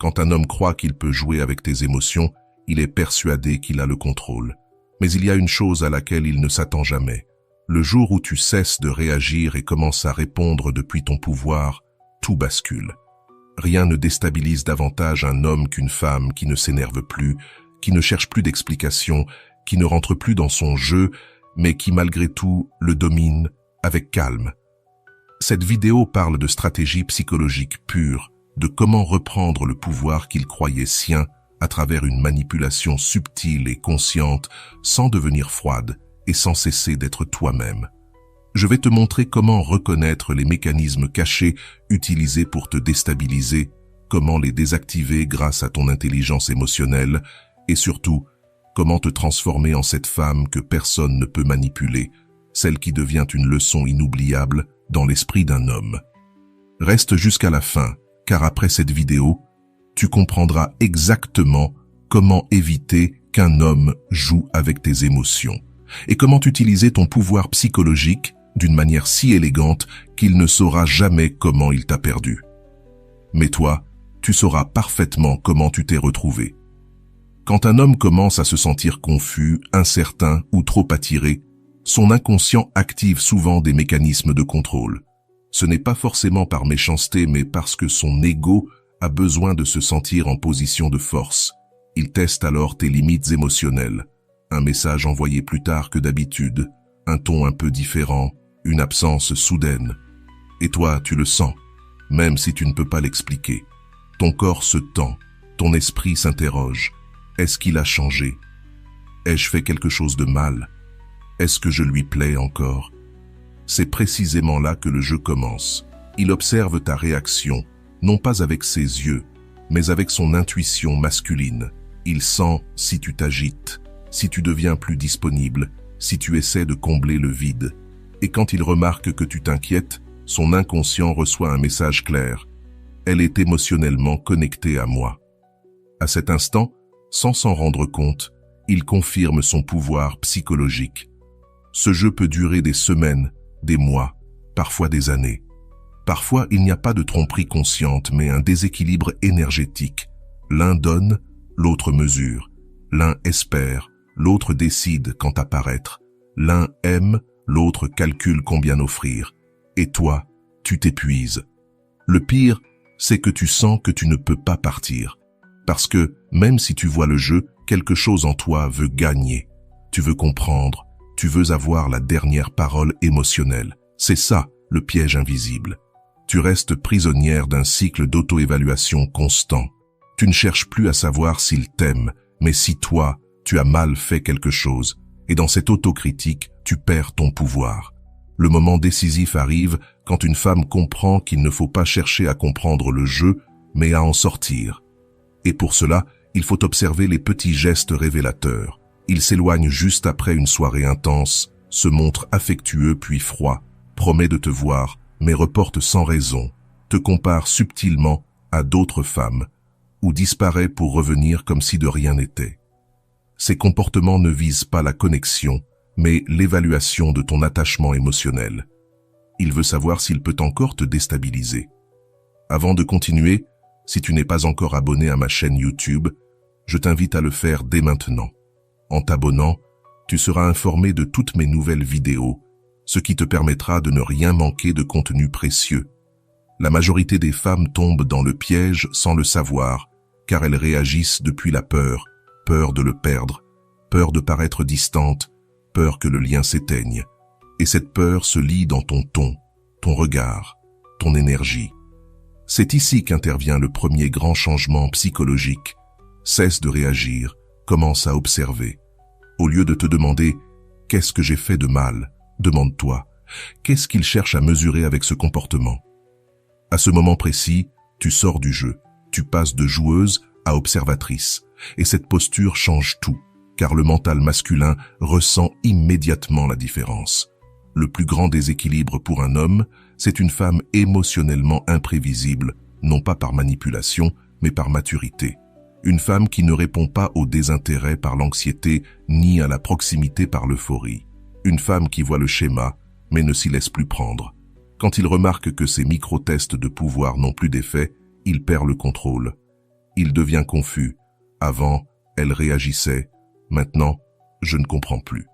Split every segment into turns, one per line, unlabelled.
Quand un homme croit qu'il peut jouer avec tes émotions, il est persuadé qu'il a le contrôle. Mais il y a une chose à laquelle il ne s'attend jamais. Le jour où tu cesses de réagir et commences à répondre depuis ton pouvoir, tout bascule. Rien ne déstabilise davantage un homme qu'une femme qui ne s'énerve plus, qui ne cherche plus d'explications, qui ne rentre plus dans son jeu, mais qui malgré tout le domine avec calme. Cette vidéo parle de stratégie psychologique pure, de comment reprendre le pouvoir qu'il croyait sien à travers une manipulation subtile et consciente, sans devenir froide et sans cesser d'être toi-même. Je vais te montrer comment reconnaître les mécanismes cachés utilisés pour te déstabiliser, comment les désactiver grâce à ton intelligence émotionnelle et surtout, comment te transformer en cette femme que personne ne peut manipuler, celle qui devient une leçon inoubliable dans l'esprit d'un homme. Reste jusqu'à la fin, car après cette vidéo, tu comprendras exactement comment éviter qu'un homme joue avec tes émotions et comment utiliser ton pouvoir psychologique d'une manière si élégante qu'il ne saura jamais comment il t'a perdu. Mais toi, tu sauras parfaitement comment tu t'es retrouvé. Quand un homme commence à se sentir confus, incertain ou trop attiré, son inconscient active souvent des mécanismes de contrôle. Ce n'est pas forcément par méchanceté, mais parce que son ego a besoin de se sentir en position de force. Il teste alors tes limites émotionnelles. Un message envoyé plus tard que d'habitude, un ton un peu différent, une absence soudaine. Et toi, tu le sens, même si tu ne peux pas l'expliquer. Ton corps se tend, ton esprit s'interroge. Est-ce qu'il a changé? Ai-je fait quelque chose de mal? Est-ce que je lui plais encore? C'est précisément là que le jeu commence. Il observe ta réaction, non pas avec ses yeux, mais avec son intuition masculine. Il sent si tu t'agites, si tu deviens plus disponible, si tu essaies de combler le vide. Et quand il remarque que tu t'inquiètes, son inconscient reçoit un message clair. Elle est émotionnellement connectée à moi. À cet instant, sans s'en rendre compte, il confirme son pouvoir psychologique. Ce jeu peut durer des semaines, des mois, parfois des années. Parfois, il n'y a pas de tromperie consciente, mais un déséquilibre énergétique. L'un donne, l'autre mesure. L'un espère, l'autre décide quand apparaître. L'un aime, l'autre calcule combien offrir. Et toi, tu t'épuises. Le pire, c'est que tu sens que tu ne peux pas partir. Parce que, même si tu vois le jeu, quelque chose en toi veut gagner. Tu veux comprendre, tu veux avoir la dernière parole émotionnelle. C'est ça, le piège invisible. Tu restes prisonnière d'un cycle d'auto-évaluation constant. Tu ne cherches plus à savoir s'il t'aime, mais si toi, tu as mal fait quelque chose. Et dans cette autocritique, tu perds ton pouvoir. Le moment décisif arrive quand une femme comprend qu'il ne faut pas chercher à comprendre le jeu, mais à en sortir. Et pour cela, il faut observer les petits gestes révélateurs. Il s'éloigne juste après une soirée intense, se montre affectueux puis froid, promet de te voir, mais reporte sans raison, te compare subtilement à d'autres femmes, ou disparaît pour revenir comme si de rien n'était. Ces comportements ne visent pas la connexion, mais l'évaluation de ton attachement émotionnel. Il veut savoir s'il peut encore te déstabiliser. Avant de continuer, si tu n'es pas encore abonné à ma chaîne YouTube, je t'invite à le faire dès maintenant. En t'abonnant, tu seras informé de toutes mes nouvelles vidéos, ce qui te permettra de ne rien manquer de contenu précieux. La majorité des femmes tombent dans le piège sans le savoir, car elles réagissent depuis la peur, peur de le perdre, peur de paraître distante, peur que le lien s'éteigne. Et cette peur se lit dans ton ton, ton regard, ton énergie. C'est ici qu'intervient le premier grand changement psychologique. Cesse de réagir, commence à observer. Au lieu de te demander « Qu'est-ce que j'ai fait de mal ?» demande-toi « Qu'est-ce qu'il cherche à mesurer avec ce comportement ?» À ce moment précis, tu sors du jeu, tu passes de joueuse à observatrice. Et cette posture change tout, car le mental masculin ressent immédiatement la différence. Le plus grand déséquilibre pour un homme, c'est une femme émotionnellement imprévisible, non pas par manipulation, mais par maturité. Une femme qui ne répond pas au désintérêt par l'anxiété, ni à la proximité par l'euphorie. Une femme qui voit le schéma, mais ne s'y laisse plus prendre. Quand il remarque que ces micro-tests de pouvoir n'ont plus d'effet, il perd le contrôle. Il devient confus. Avant, elle réagissait. Maintenant, je ne comprends plus.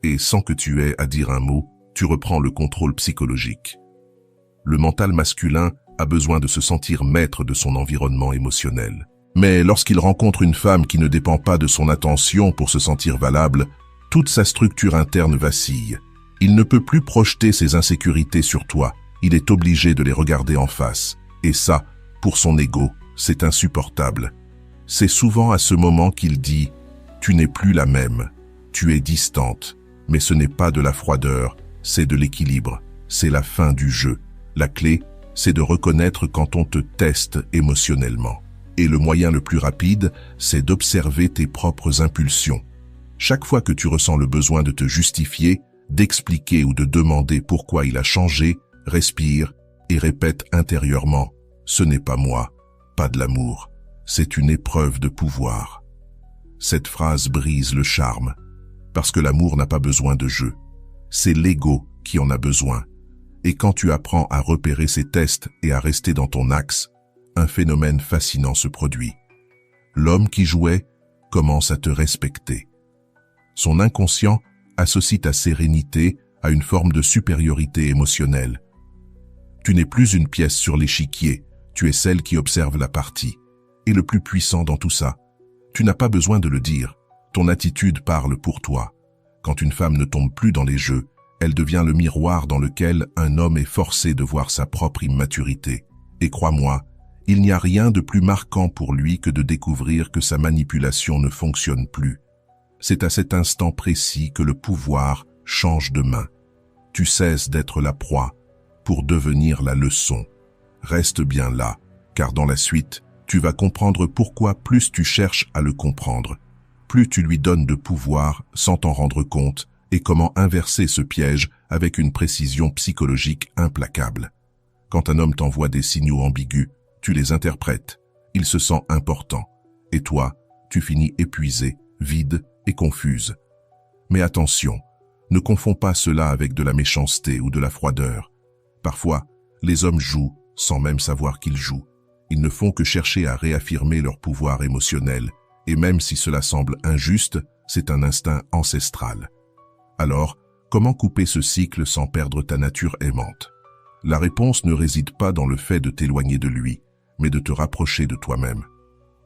Et sans que tu aies à dire un mot, tu reprends le contrôle psychologique. Le mental masculin a besoin de se sentir maître de son environnement émotionnel. Mais lorsqu'il rencontre une femme qui ne dépend pas de son attention pour se sentir valable, toute sa structure interne vacille. Il ne peut plus projeter ses insécurités sur toi, il est obligé de les regarder en face. Et ça, pour son ego, c'est insupportable. C'est souvent à ce moment qu'il dit « Tu n'es plus la même, tu es distante ». Mais ce n'est pas de la froideur, c'est de l'équilibre, c'est la fin du jeu. La clé, c'est de reconnaître quand on te teste émotionnellement. Et le moyen le plus rapide, c'est d'observer tes propres impulsions. Chaque fois que tu ressens le besoin de te justifier, d'expliquer ou de demander pourquoi il a changé, respire et répète intérieurement « Ce n'est pas moi, pas de l'amour, c'est une épreuve de pouvoir ». Cette phrase brise le charme, parce que l'amour n'a pas besoin de jeu. C'est l'ego qui en a besoin. Et quand tu apprends à repérer ces tests et à rester dans ton axe, un phénomène fascinant se produit. L'homme qui jouait commence à te respecter. Son inconscient associe ta sérénité à une forme de supériorité émotionnelle. Tu n'es plus une pièce sur l'échiquier, tu es celle qui observe la partie. Et le plus puissant dans tout ça, tu n'as pas besoin de le dire, ton attitude parle pour toi. Quand une femme ne tombe plus dans les jeux, elle devient le miroir dans lequel un homme est forcé de voir sa propre immaturité. Et crois-moi, il n'y a rien de plus marquant pour lui que de découvrir que sa manipulation ne fonctionne plus. C'est à cet instant précis que le pouvoir change de main. Tu cesses d'être la proie pour devenir la leçon. Reste bien là, car dans la suite, tu vas comprendre pourquoi plus tu cherches à le comprendre, plus tu lui donnes de pouvoir sans t'en rendre compte, et comment inverser ce piège avec une précision psychologique implacable. Quand un homme t'envoie des signaux ambigus, tu les interprètes, il se sent important, et toi, tu finis épuisé, vide et confuse. Mais attention, ne confonds pas cela avec de la méchanceté ou de la froideur. Parfois, les hommes jouent sans même savoir qu'ils jouent. Ils ne font que chercher à réaffirmer leur pouvoir émotionnel, et même si cela semble injuste, c'est un instinct ancestral. Alors, comment couper ce cycle sans perdre ta nature aimante? La réponse ne réside pas dans le fait de t'éloigner de lui, mais de te rapprocher de toi-même.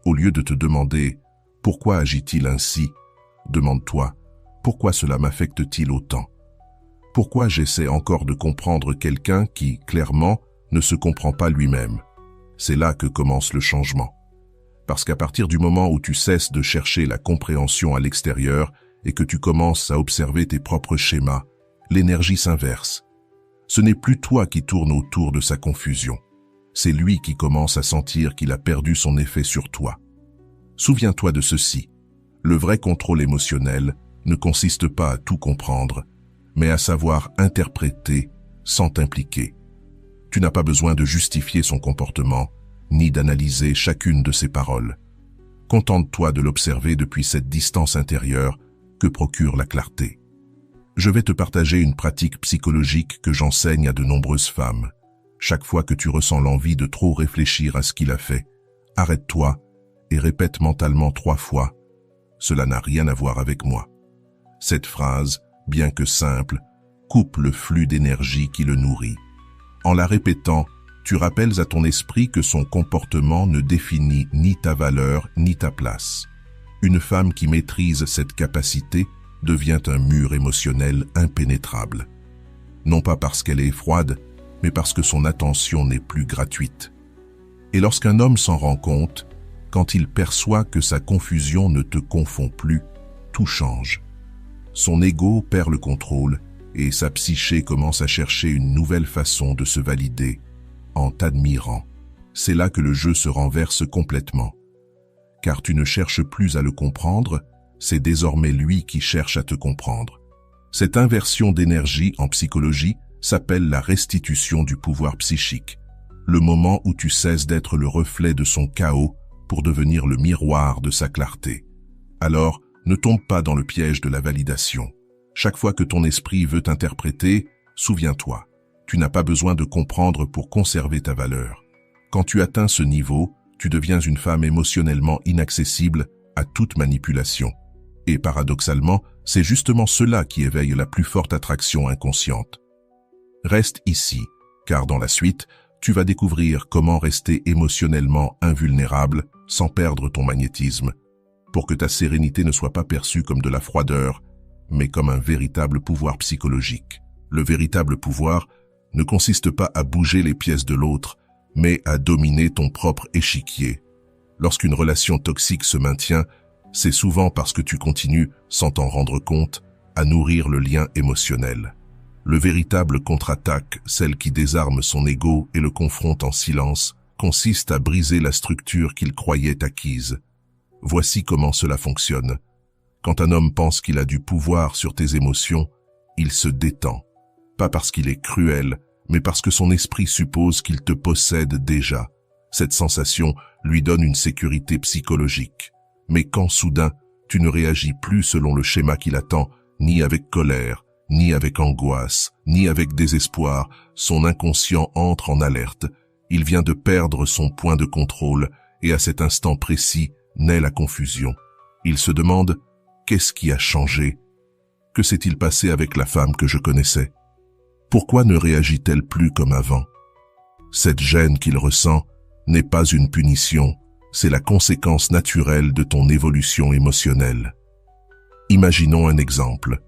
Au lieu de te demander « Pourquoi agit-il ainsi ?» demande-toi « Pourquoi cela m'affecte-t-il autant ?» Pourquoi j'essaie encore de comprendre quelqu'un qui, clairement, ne se comprend pas lui-même? C'est là que commence le changement. Parce qu'à partir du moment où tu cesses de chercher la compréhension à l'extérieur et que tu commences à observer tes propres schémas, l'énergie s'inverse. Ce n'est plus toi qui tourne autour de sa confusion. C'est lui qui commence à sentir qu'il a perdu son effet sur toi. Souviens-toi de ceci. Le vrai contrôle émotionnel ne consiste pas à tout comprendre, mais à savoir interpréter sans t'impliquer. Tu n'as pas besoin de justifier son comportement, ni d'analyser chacune de ses paroles. Contente-toi de l'observer depuis cette distance intérieure que procure la clarté. Je vais te partager une pratique psychologique que j'enseigne à de nombreuses femmes. Chaque fois que tu ressens l'envie de trop réfléchir à ce qu'il a fait, arrête-toi et répète mentalement 3 fois « Cela n'a rien à voir avec moi ». Cette phrase, bien que simple, coupe le flux d'énergie qui le nourrit. En la répétant, tu rappelles à ton esprit que son comportement ne définit ni ta valeur ni ta place. Une femme qui maîtrise cette capacité devient un mur émotionnel impénétrable. Non pas parce qu'elle est froide, mais parce que son attention n'est plus gratuite. Et lorsqu'un homme s'en rend compte, quand il perçoit que sa confusion ne te confond plus, tout change. Son ego perd le contrôle et sa psyché commence à chercher une nouvelle façon de se valider en t'admirant. C'est là que le jeu se renverse complètement. Car tu ne cherches plus à le comprendre, c'est désormais lui qui cherche à te comprendre. Cette inversion d'énergie en psychologie s'appelle la restitution du pouvoir psychique, le moment où tu cesses d'être le reflet de son chaos pour devenir le miroir de sa clarté. Alors, ne tombe pas dans le piège de la validation. Chaque fois que ton esprit veut t'interpréter, souviens-toi, tu n'as pas besoin de comprendre pour conserver ta valeur. Quand tu atteins ce niveau, tu deviens une femme émotionnellement inaccessible à toute manipulation. Et paradoxalement, c'est justement cela qui éveille la plus forte attraction inconsciente. Reste ici, car dans la suite, tu vas découvrir comment rester émotionnellement invulnérable sans perdre ton magnétisme, pour que ta sérénité ne soit pas perçue comme de la froideur, mais comme un véritable pouvoir psychologique. Le véritable pouvoir ne consiste pas à bouger les pièces de l'autre, mais à dominer ton propre échiquier. Lorsqu'une relation toxique se maintient, c'est souvent parce que tu continues, sans t'en rendre compte, à nourrir le lien émotionnel. Le véritable contre-attaque, celle qui désarme son ego et le confronte en silence, consiste à briser la structure qu'il croyait acquise. Voici comment cela fonctionne. Quand un homme pense qu'il a du pouvoir sur tes émotions, il se détend. Pas parce qu'il est cruel, mais parce que son esprit suppose qu'il te possède déjà. Cette sensation lui donne une sécurité psychologique. Mais quand soudain, tu ne réagis plus selon le schéma qu'il attend, ni avec colère, ni avec angoisse, ni avec désespoir, son inconscient entre en alerte. Il vient de perdre son point de contrôle, et à cet instant précis naît la confusion. Il se demande « Qu'est-ce qui a changé? Que s'est-il passé avec la femme que je connaissais? Pourquoi ne réagit-elle plus comme avant ?» Cette gêne qu'il ressent n'est pas une punition, c'est la conséquence naturelle de ton évolution émotionnelle. Imaginons un exemple.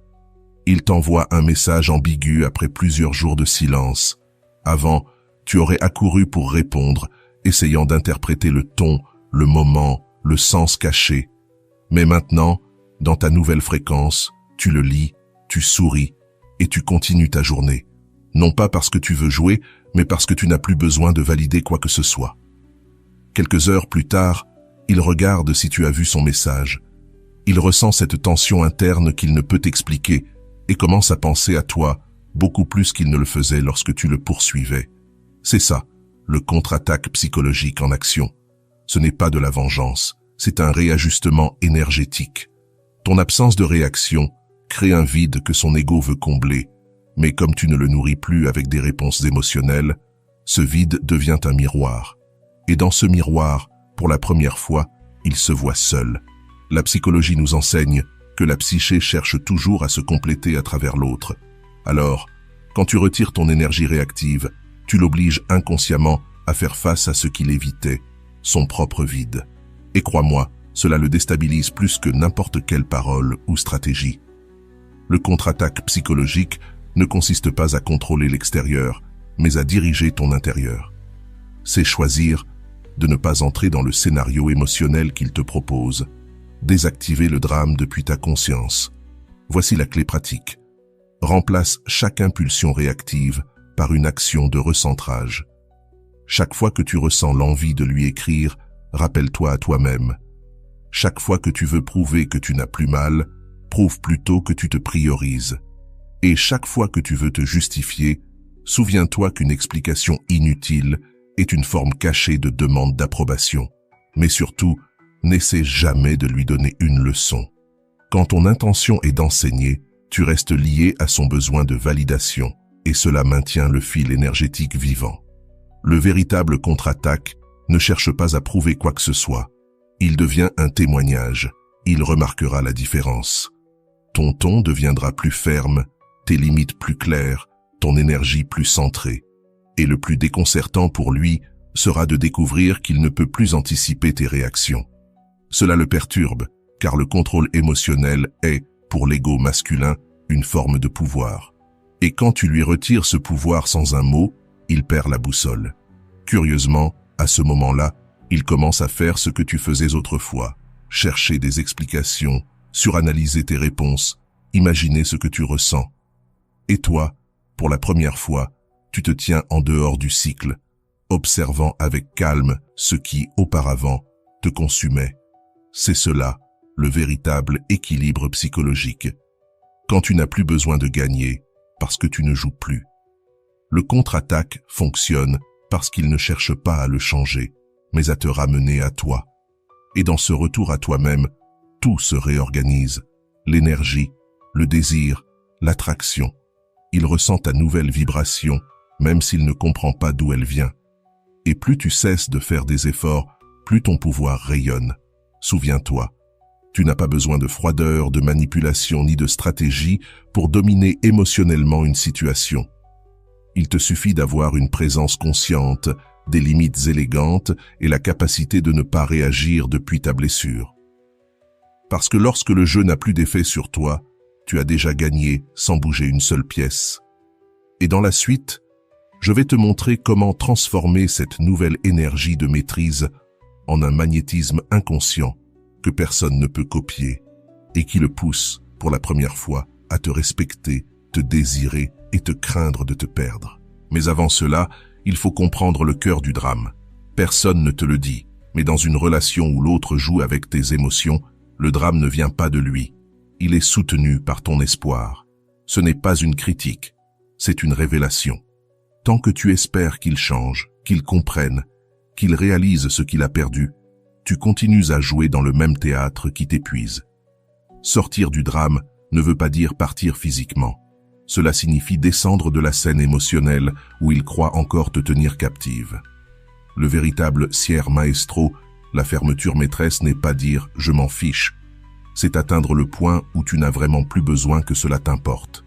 Il t'envoie un message ambigu après plusieurs jours de silence. Avant, tu aurais accouru pour répondre, essayant d'interpréter le ton, le moment, le sens caché. Mais maintenant, dans ta nouvelle fréquence, tu le lis, tu souris et tu continues ta journée. Non pas parce que tu veux jouer, mais parce que tu n'as plus besoin de valider quoi que ce soit. Quelques heures plus tard, il regarde si tu as vu son message. Il ressent cette tension interne qu'il ne peut expliquer et commence à penser à toi beaucoup plus qu'il ne le faisait lorsque tu le poursuivais. C'est ça, le contre-attaque psychologique en action. Ce n'est pas de la vengeance, c'est un réajustement énergétique. Ton absence de réaction crée un vide que son ego veut combler, mais comme tu ne le nourris plus avec des réponses émotionnelles, ce vide devient un miroir. Et dans ce miroir, pour la première fois, il se voit seul. La psychologie nous enseigne que la psyché cherche toujours à se compléter à travers l'autre. Alors, quand tu retires ton énergie réactive, tu l'obliges inconsciemment à faire face à ce qu'il évitait, son propre vide. Et crois-moi, cela le déstabilise plus que n'importe quelle parole ou stratégie. Le contre-attaque psychologique ne consiste pas à contrôler l'extérieur, mais à diriger ton intérieur. C'est choisir de ne pas entrer dans le scénario émotionnel qu'il te propose, désactiver le drame depuis ta conscience. Voici la clé pratique. Remplace chaque impulsion réactive par une action de recentrage. Chaque fois que tu ressens l'envie de lui écrire, rappelle-toi à toi-même. Chaque fois que tu veux prouver que tu n'as plus mal, prouve plutôt que tu te priorises. Et chaque fois que tu veux te justifier, souviens-toi qu'une explication inutile est une forme cachée de demande d'approbation. Mais surtout, n'essaie jamais de lui donner une leçon. Quand ton intention est d'enseigner, tu restes lié à son besoin de validation, et cela maintient le fil énergétique vivant. Le véritable contre-attaque ne cherche pas à prouver quoi que ce soit. Il devient un témoignage. Il remarquera la différence. Ton ton deviendra plus ferme, tes limites plus claires, ton énergie plus centrée. Et le plus déconcertant pour lui sera de découvrir qu'il ne peut plus anticiper tes réactions. Cela le perturbe, car le contrôle émotionnel est, pour l'ego masculin, une forme de pouvoir. Et quand tu lui retires ce pouvoir sans un mot, il perd la boussole. Curieusement, à ce moment-là, il commence à faire ce que tu faisais autrefois, chercher des explications, suranalyser tes réponses, imaginer ce que tu ressens. Et toi, pour la première fois, tu te tiens en dehors du cycle, observant avec calme ce qui, auparavant, te consumait. C'est cela, le véritable équilibre psychologique. Quand tu n'as plus besoin de gagner, parce que tu ne joues plus. Le contre-attaque fonctionne parce qu'il ne cherche pas à le changer, mais à te ramener à toi. Et dans ce retour à toi-même, tout se réorganise. L'énergie, le désir, l'attraction. Il ressent ta nouvelle vibration, même s'il ne comprend pas d'où elle vient. Et plus tu cesses de faire des efforts plus ton pouvoir rayonne. Souviens-toi, tu n'as pas besoin de froideur, de manipulation ni de stratégie pour dominer émotionnellement une situation. Il te suffit d'avoir une présence consciente, des limites élégantes et la capacité de ne pas réagir depuis ta blessure. Parce que lorsque le jeu n'a plus d'effet sur toi, tu as déjà gagné sans bouger une seule pièce. Et dans la suite, je vais te montrer comment transformer cette nouvelle énergie de maîtrise en un magnétisme inconscient que personne ne peut copier et qui le pousse, pour la première fois, à te respecter, te désirer et te craindre de te perdre. Mais avant cela, il faut comprendre le cœur du drame. Personne ne te le dit, mais dans une relation où l'autre joue avec tes émotions, le drame ne vient pas de lui. Il est soutenu par ton espoir. Ce n'est pas une critique, c'est une révélation. Tant que tu espères qu'il change, qu'il comprenne, qu'il réalise ce qu'il a perdu, tu continues à jouer dans le même théâtre qui t'épuise. Sortir du drame ne veut pas dire partir physiquement. Cela signifie descendre de la scène émotionnelle où il croit encore te tenir captive. Le véritable Sier Maestro, la fermeture maîtresse, n'est pas dire « je m'en fiche », c'est atteindre le point où tu n'as vraiment plus besoin que cela t'importe.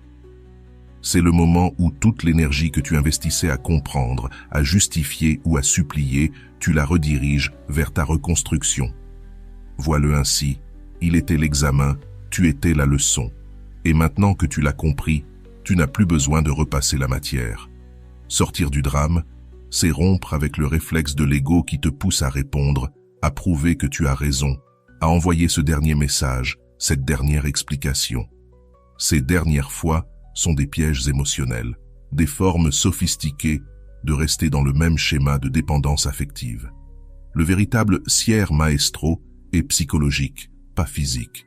C'est le moment où toute l'énergie que tu investissais à comprendre, à justifier ou à supplier, tu la rediriges vers ta reconstruction. Vois-le ainsi, il était l'examen, tu étais la leçon. Et maintenant que tu l'as compris, tu n'as plus besoin de repasser la matière. Sortir du drame, c'est rompre avec le réflexe de l'ego qui te pousse à répondre, à prouver que tu as raison, à envoyer ce dernier message, cette dernière explication. Ces dernières fois sont des pièges émotionnels, des formes sophistiquées de rester dans le même schéma de dépendance affective. Le véritable Sier Maestro est psychologique, pas physique.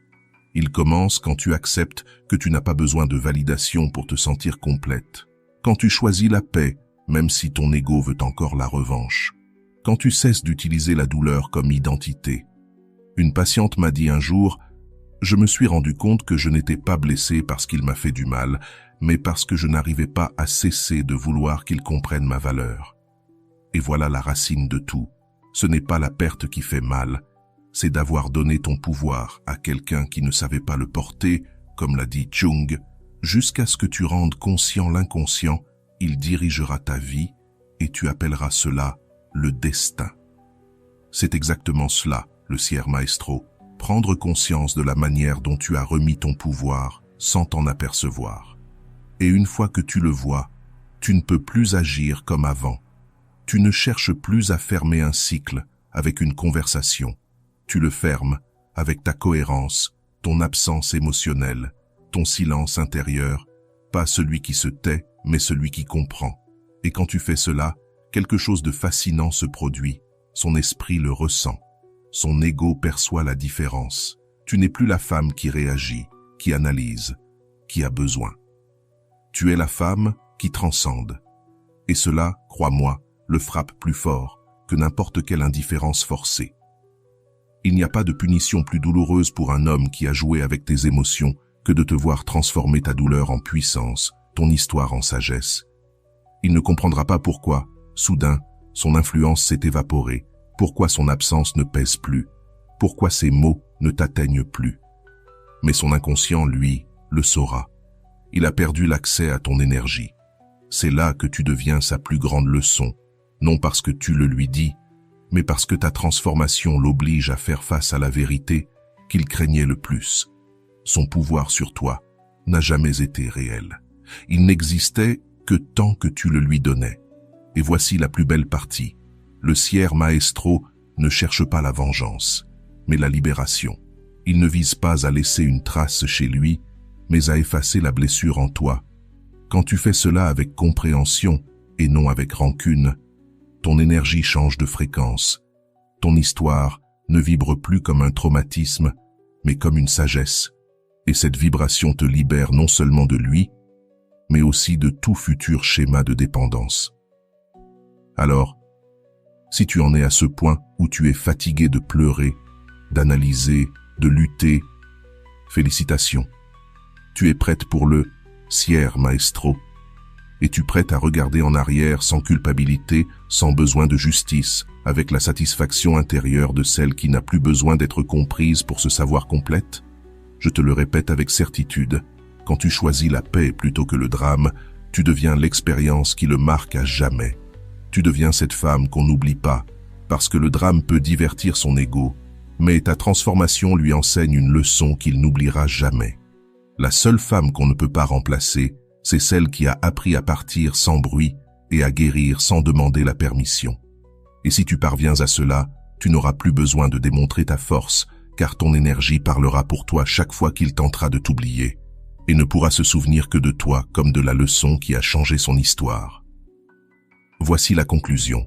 Il commence quand tu acceptes que tu n'as pas besoin de validation pour te sentir complète. Quand tu choisis la paix, même si ton ego veut encore la revanche. Quand tu cesses d'utiliser la douleur comme identité. Une patiente m'a dit un jour, « Je me suis rendu compte que je n'étais pas blessée parce qu'il m'a fait du mal, mais parce que je n'arrivais pas à cesser de vouloir qu'il comprenne ma valeur. » Et voilà la racine de tout. Ce n'est pas la perte qui fait mal, c'est d'avoir donné ton pouvoir à quelqu'un qui ne savait pas le porter, comme l'a dit Jung, jusqu'à ce que tu rendes conscient l'inconscient, il dirigera ta vie et tu appelleras cela le destin. C'est exactement cela, le Sier Maestro, prendre conscience de la manière dont tu as remis ton pouvoir sans t'en apercevoir. Et une fois que tu le vois, tu ne peux plus agir comme avant. Tu ne cherches plus à fermer un cycle avec une conversation. Tu le fermes avec ta cohérence, ton absence émotionnelle, ton silence intérieur, pas celui qui se tait, mais celui qui comprend. Et quand tu fais cela, quelque chose de fascinant se produit. Son esprit le ressent. Son ego perçoit la différence. Tu n'es plus la femme qui réagit, qui analyse, qui a besoin. Tu es la femme qui transcende. Et cela, crois-moi, le frappe plus fort que n'importe quelle indifférence forcée. Il n'y a pas de punition plus douloureuse pour un homme qui a joué avec tes émotions que de te voir transformer ta douleur en puissance, ton histoire en sagesse. Il ne comprendra pas pourquoi, soudain, son influence s'est évaporée, pourquoi son absence ne pèse plus, pourquoi ses mots ne t'atteignent plus. Mais son inconscient, lui, le saura. Il a perdu l'accès à ton énergie. C'est là que tu deviens sa plus grande leçon, non parce que tu le lui dis, mais parce que ta transformation l'oblige à faire face à la vérité qu'il craignait le plus. Son pouvoir sur toi n'a jamais été réel. Il n'existait que tant que tu le lui donnais. Et voici la plus belle partie. Le Sier Maestro ne cherche pas la vengeance, mais la libération. Il ne vise pas à laisser une trace chez lui, mais à effacer la blessure en toi. Quand tu fais cela avec compréhension et non avec rancune, ton énergie change de fréquence. Ton histoire ne vibre plus comme un traumatisme, mais comme une sagesse. Et cette vibration te libère non seulement de lui, mais aussi de tout futur schéma de dépendance. Alors, si tu en es à ce point où tu es fatigué de pleurer, d'analyser, de lutter, félicitations. Tu es prête pour le Sier Maestro. Es-tu prête à regarder en arrière sans culpabilité, sans besoin de justice, avec la satisfaction intérieure de celle qui n'a plus besoin d'être comprise pour se savoir complète? Je te le répète avec certitude, quand tu choisis la paix plutôt que le drame, tu deviens l'expérience qui le marque à jamais. Tu deviens cette femme qu'on n'oublie pas, parce que le drame peut divertir son ego, mais ta transformation lui enseigne une leçon qu'il n'oubliera jamais. La seule femme qu'on ne peut pas remplacer, c'est celle qui a appris à partir sans bruit et à guérir sans demander la permission. Et si tu parviens à cela, tu n'auras plus besoin de démontrer ta force, car ton énergie parlera pour toi chaque fois qu'il tentera de t'oublier, et ne pourra se souvenir que de toi comme de la leçon qui a changé son histoire. Voici la conclusion.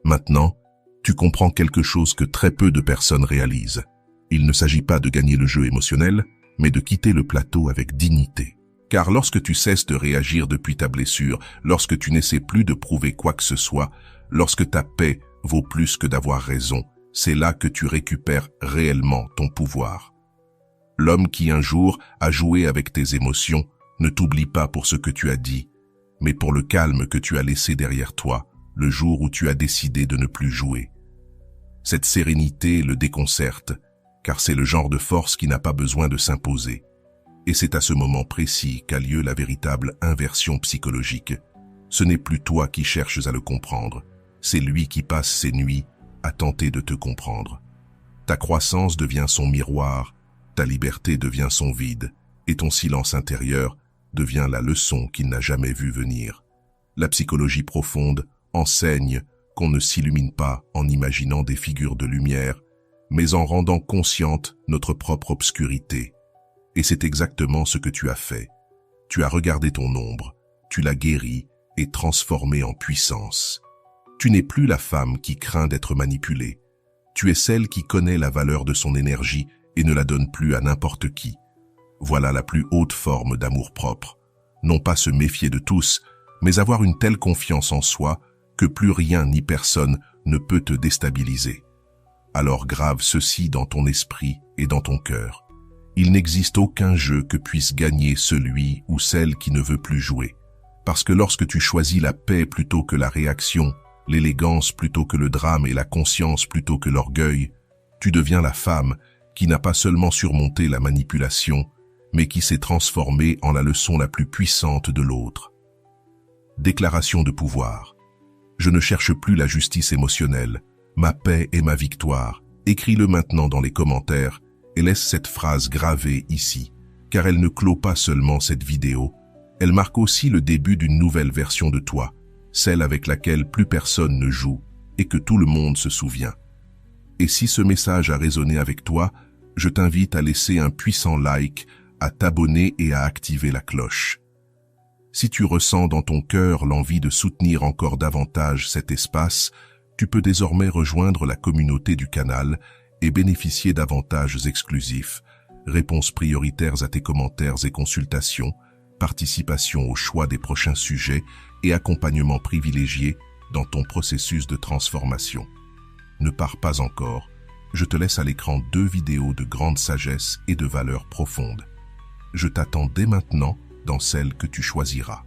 Maintenant, tu comprends quelque chose que très peu de personnes réalisent. Il ne s'agit pas de gagner le jeu émotionnel, mais de quitter le plateau avec dignité. Car lorsque tu cesses de réagir depuis ta blessure, lorsque tu n'essaies plus de prouver quoi que ce soit, lorsque ta paix vaut plus que d'avoir raison, c'est là que tu récupères réellement ton pouvoir. L'homme qui un jour a joué avec tes émotions ne t'oublie pas pour ce que tu as dit, mais pour le calme que tu as laissé derrière toi, le jour où tu as décidé de ne plus jouer. Cette sérénité le déconcerte, car c'est le genre de force qui n'a pas besoin de s'imposer. Et c'est à ce moment précis qu'a lieu la véritable inversion psychologique. Ce n'est plus toi qui cherches à le comprendre, c'est lui qui passe ses nuits à tenter de te comprendre. Ta croissance devient son miroir, ta liberté devient son vide, et ton silence intérieur devient la leçon qu'il n'a jamais vue venir. La psychologie profonde enseigne qu'on ne s'illumine pas en imaginant des figures de lumière, mais en rendant consciente notre propre obscurité. Et c'est exactement ce que tu as fait. Tu as regardé ton ombre, tu l'as guérie et transformée en puissance. Tu n'es plus la femme qui craint d'être manipulée. Tu es celle qui connaît la valeur de son énergie et ne la donne plus à n'importe qui. Voilà la plus haute forme d'amour-propre. Non pas se méfier de tous, mais avoir une telle confiance en soi que plus rien ni personne ne peut te déstabiliser. Alors grave ceci dans ton esprit et dans ton cœur. Il n'existe aucun jeu que puisse gagner celui ou celle qui ne veut plus jouer. Parce que lorsque tu choisis la paix plutôt que la réaction, l'élégance plutôt que le drame et la conscience plutôt que l'orgueil, tu deviens la femme qui n'a pas seulement surmonté la manipulation, mais qui s'est transformée en la leçon la plus puissante de l'autre. Déclaration de pouvoir. Je ne cherche plus la justice émotionnelle. Ma paix est ma victoire. Écris-le maintenant dans les commentaires et laisse cette phrase gravée ici, car elle ne clôt pas seulement cette vidéo, elle marque aussi le début d'une nouvelle version de toi, celle avec laquelle plus personne ne joue et que tout le monde se souvient. Et si ce message a résonné avec toi, je t'invite à laisser un puissant like, à t'abonner et à activer la cloche. Si tu ressens dans ton cœur l'envie de soutenir encore davantage cet espace, tu peux désormais rejoindre la communauté du canal et bénéficier d'avantages exclusifs, réponses prioritaires à tes commentaires et consultations, participation au choix des prochains sujets et accompagnement privilégié dans ton processus de transformation. Ne pars pas encore, je te laisse à l'écran 2 vidéos de grande sagesse et de valeurs profondes. Je t'attends dès maintenant dans celle que tu choisiras.